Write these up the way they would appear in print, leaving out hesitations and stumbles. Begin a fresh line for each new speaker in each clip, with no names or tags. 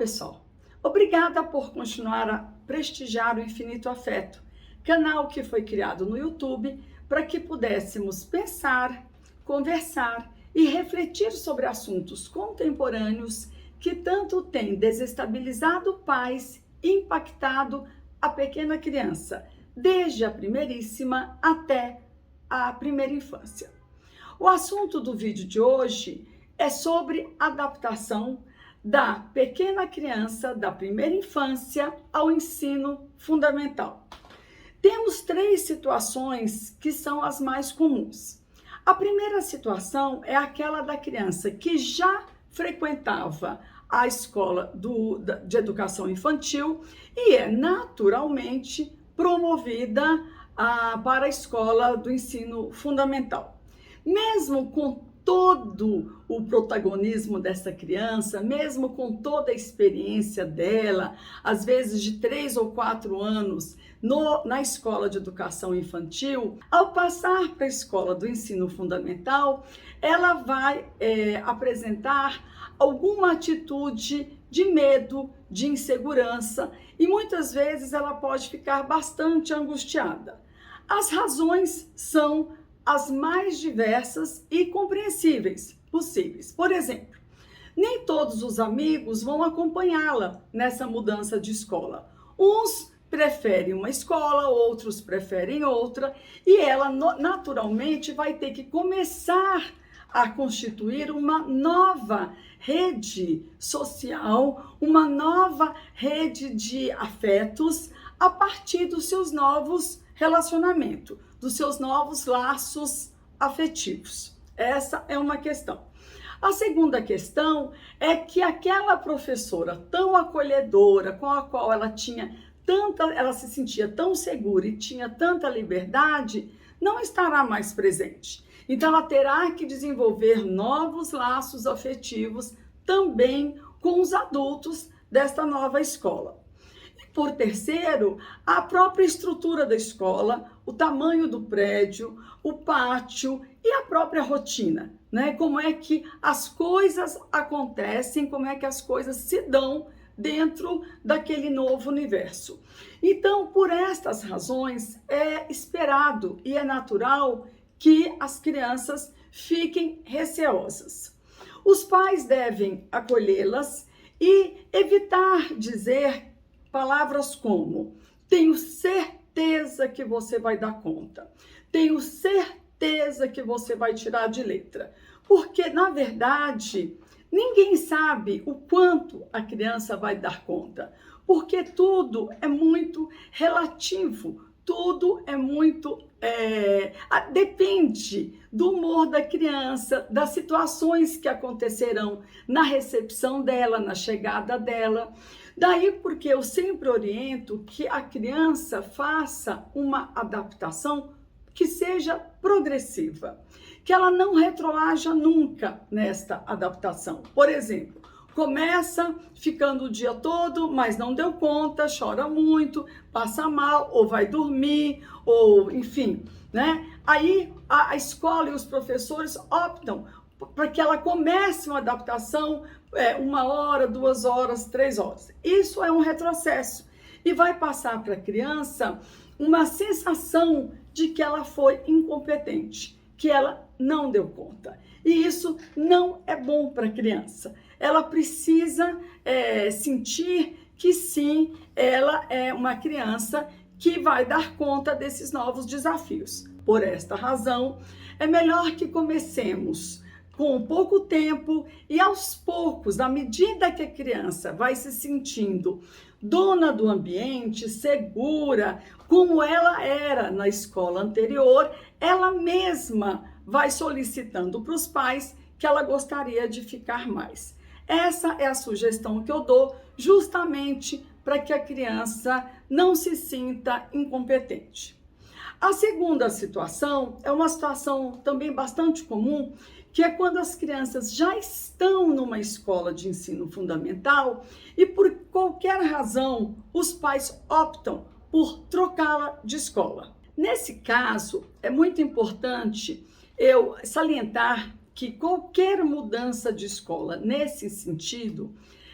pessoal! Obrigada por continuar a prestigiar o Infinito Afeto, canal que foi criado no YouTube para que pudéssemos pensar, conversar e refletir sobre assuntos contemporâneos que tanto têm desestabilizado pais e impactado a pequena criança, desde a primeiríssima até a primeira infância. O assunto do vídeo de hoje é sobre adaptação da pequena criança da primeira infância ao ensino fundamental. Temos 3 situações que são as mais comuns. A primeira situação é aquela da criança que já frequentava a escola de educação infantil e é naturalmente promovida para a escola do ensino fundamental. Mesmo com todo o protagonismo dessa criança, mesmo com toda a experiência dela, às vezes de 3 ou 4 anos na escola de educação infantil, ao passar para a escola do ensino fundamental, ela vai apresentar alguma atitude de medo, de insegurança e muitas vezes ela pode ficar bastante angustiada. As razões são as mais diversas e compreensíveis possíveis. Por exemplo, nem todos os amigos vão acompanhá-la nessa mudança de escola. Uns preferem uma escola, outros preferem outra, e ela naturalmente vai ter que começar a constituir uma nova rede social, uma nova rede de afetos a partir dos seus novos relacionamentos, dos seus novos laços afetivos. Essa é uma questão. A segunda questão é que aquela professora tão acolhedora, com a qual ela se sentia tão segura e tinha tanta liberdade, não estará mais presente. Então ela terá que desenvolver novos laços afetivos também com os adultos desta nova escola. Por terceiro, a própria estrutura da escola, o tamanho do prédio, o pátio e a própria rotina, né? Como é que as coisas acontecem, como é que as coisas se dão dentro daquele novo universo. Então, por estas razões, é esperado e é natural que as crianças fiquem receosas. Os pais devem acolhê-las e evitar dizer palavras como: tenho certeza que você vai dar conta, tenho certeza que você vai tirar de letra, porque na verdade ninguém sabe o quanto a criança vai dar conta, porque tudo é muito relativo, tudo é muito depende do humor da criança, das situações que acontecerão na recepção dela, na chegada dela. Daí porque eu sempre oriento que a criança faça uma adaptação que seja progressiva, que ela não retroaja nunca nesta adaptação. Por exemplo, começa ficando o dia todo, mas não deu conta, chora muito, passa mal, ou vai dormir, ou enfim, né? Aí a escola e os professores optam para que ela comece uma adaptação 1 hora, 2 horas, 3 horas. Isso é um retrocesso e vai passar para a criança uma sensação de que ela foi incompetente, que ela não deu conta. E isso não é bom para a criança. Ela precisa sentir que sim, ela é uma criança que vai dar conta desses novos desafios. Por esta razão, é melhor que comecemos com pouco tempo e aos poucos, à medida que a criança vai se sentindo dona do ambiente, segura, como ela era na escola anterior, ela mesma vai solicitando para os pais que ela gostaria de ficar mais. Essa é a sugestão que eu dou justamente para que a criança não se sinta incompetente. A segunda situação é uma situação também bastante comum, que é quando as crianças já estão numa escola de ensino fundamental e por qualquer razão os pais optam por trocá-la de escola. Nesse caso, é muito importante eu salientar que qualquer mudança de escola nesse sentido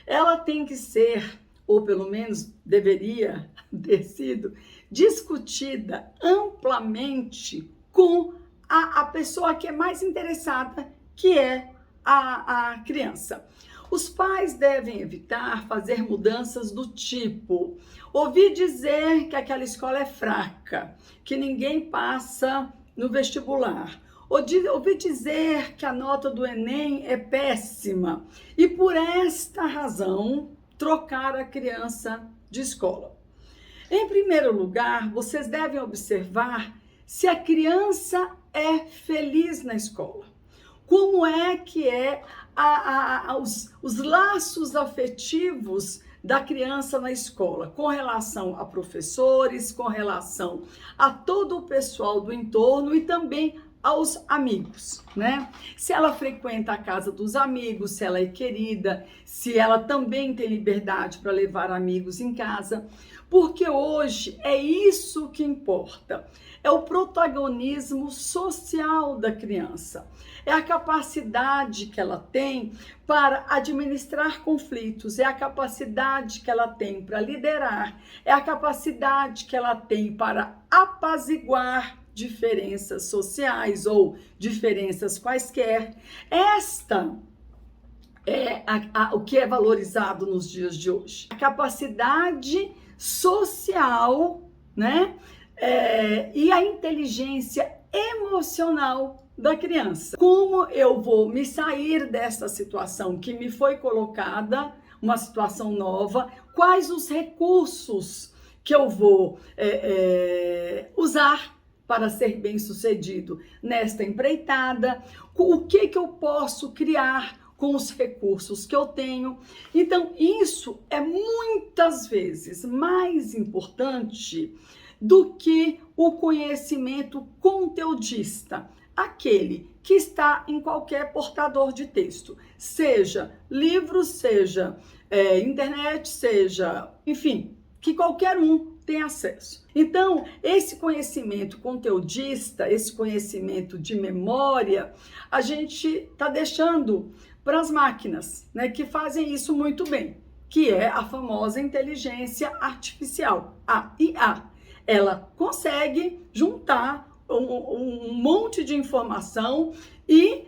ela tem que ser, ou pelo menos deveria ter sido, discutida amplamente com a pessoa que é mais interessada, que é a criança. Os pais devem evitar fazer mudanças do tipo: ouvi dizer que aquela escola é fraca, que ninguém passa no vestibular. Ouvi dizer que a nota do Enem é péssima e por esta razão trocar a criança de escola. Em primeiro lugar, vocês devem observar se a criança é feliz na escola. Como é que os laços afetivos da criança na escola, com relação a professores, com relação a todo o pessoal do entorno e também aos amigos, né? Se ela frequenta a casa dos amigos, se ela é querida, se ela também tem liberdade para levar amigos em casa, porque hoje é isso que importa, é o protagonismo social da criança, é a capacidade que ela tem para administrar conflitos, é a capacidade que ela tem para liderar, é a capacidade que ela tem para apaziguar diferenças sociais ou diferenças quaisquer. Esta é o que é valorizado nos dias de hoje. A capacidade social, né? E a inteligência emocional da criança. Como eu vou me sair dessa situação que me foi colocada, uma situação nova, quais os recursos que eu vou usar para ser bem-sucedido nesta empreitada, o que eu posso criar com os recursos que eu tenho. Então, isso é muitas vezes mais importante do que o conhecimento conteudista, aquele que está em qualquer portador de texto, seja livro, seja internet, seja, enfim, que qualquer um tem acesso. Então, esse conhecimento conteudista, esse conhecimento de memória, a gente está deixando para as máquinas, né, que fazem isso muito bem, que é a famosa inteligência artificial, a IA. Ela consegue juntar um monte de informação e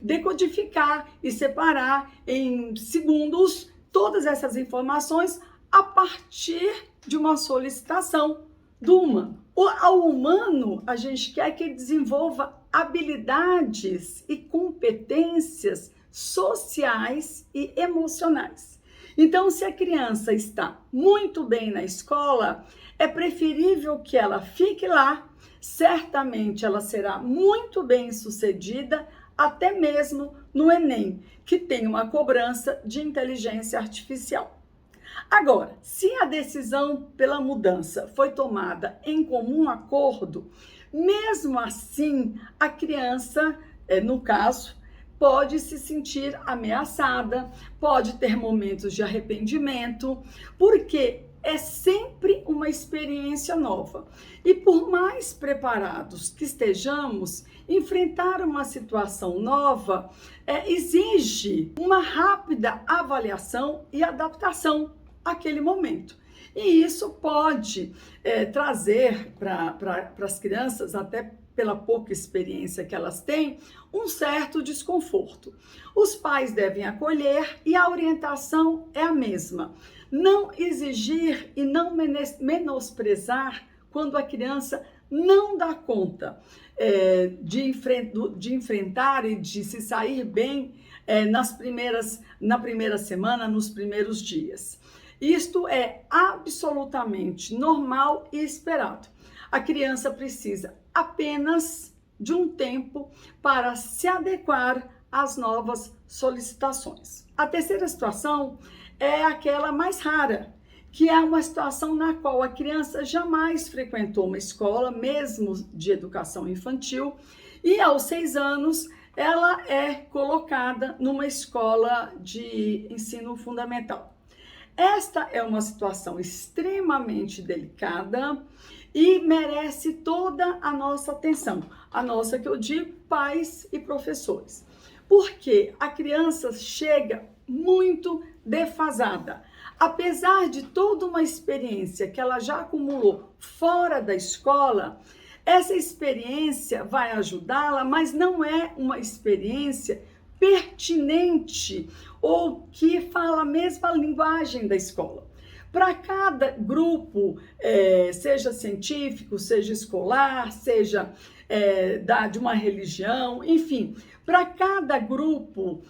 decodificar e separar em segundos todas essas informações a partir de uma solicitação do humano. Ao humano, a gente quer que ele desenvolva habilidades e competências sociais e emocionais. Então, se a criança está muito bem na escola, é preferível que ela fique lá. Certamente ela será muito bem sucedida, até mesmo no Enem, que tem uma cobrança de inteligência artificial. Agora, se a decisão pela mudança foi tomada em comum acordo, mesmo assim, a criança, no caso, pode se sentir ameaçada, pode ter momentos de arrependimento, porque é sempre uma experiência nova. E por mais preparados que estejamos, enfrentar uma situação nova exige uma rápida avaliação e adaptação àquele momento. E isso pode trazer para as crianças, até pela pouca experiência que elas têm, um certo desconforto. Os pais devem acolher e a orientação é a mesma. Não exigir e não menosprezar quando a criança não dá conta de enfrentar e de se sair bem na primeira semana, nos primeiros dias. Isto é absolutamente normal e esperado. A criança precisa apenas de um tempo para se adequar às novas solicitações. A terceira situação é aquela mais rara, que é uma situação na qual a criança jamais frequentou uma escola, mesmo de educação infantil, e aos 6 anos ela é colocada numa escola de ensino fundamental. Esta é uma situação extremamente delicada e merece toda a nossa atenção. A nossa, que eu digo, pais e professores. Porque a criança chega muito defasada. Apesar de toda uma experiência que ela já acumulou fora da escola, essa experiência vai ajudá-la, mas não é uma experiência pertinente ou que fala a mesma linguagem da escola. Para cada grupo, seja científico, seja escolar, seja de uma religião, enfim, para cada grupo,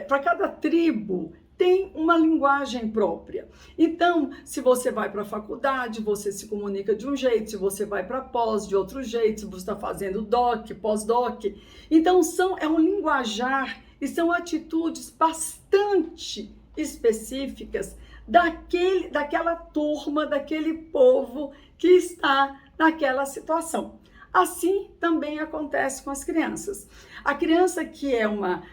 para cada tribo, tem uma linguagem própria. Então, se você vai para a faculdade, você se comunica de um jeito, se você vai para pós, de outro jeito, se você está fazendo doc, pós-doc. Então, é um linguajar e são atitudes bastante específicas daquela turma, daquele povo que está naquela situação. Assim também acontece com as crianças. A criança que é uma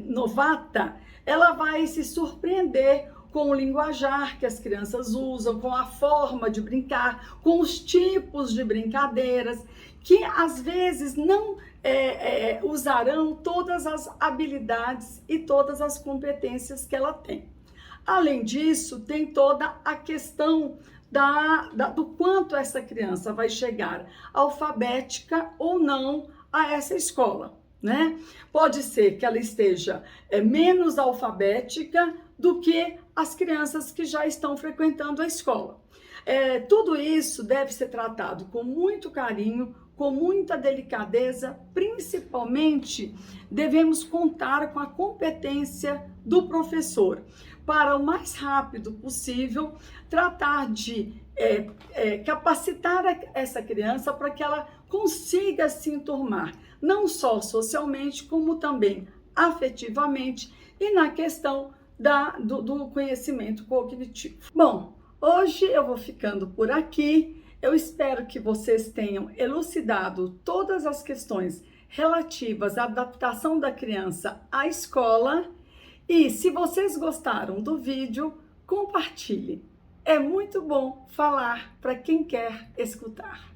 novata, ela vai se surpreender com o linguajar que as crianças usam, com a forma de brincar, com os tipos de brincadeiras, que às vezes não usarão todas as habilidades e todas as competências que ela tem. Além disso, tem toda a questão do quanto essa criança vai chegar alfabética ou não a essa escola, né? Pode ser que ela esteja menos alfabética do que as crianças que já estão frequentando a escola. Tudo isso deve ser tratado com muito carinho, com muita delicadeza, principalmente devemos contar com a competência do professor para o mais rápido possível tratar de capacitar essa criança para que ela consiga se enturmar, não só socialmente, como também afetivamente e na questão do conhecimento cognitivo. Bom, hoje eu vou ficando por aqui. Eu espero que vocês tenham elucidado todas as questões relativas à adaptação da criança à escola. E se vocês gostaram do vídeo, compartilhe. É muito bom falar para quem quer escutar.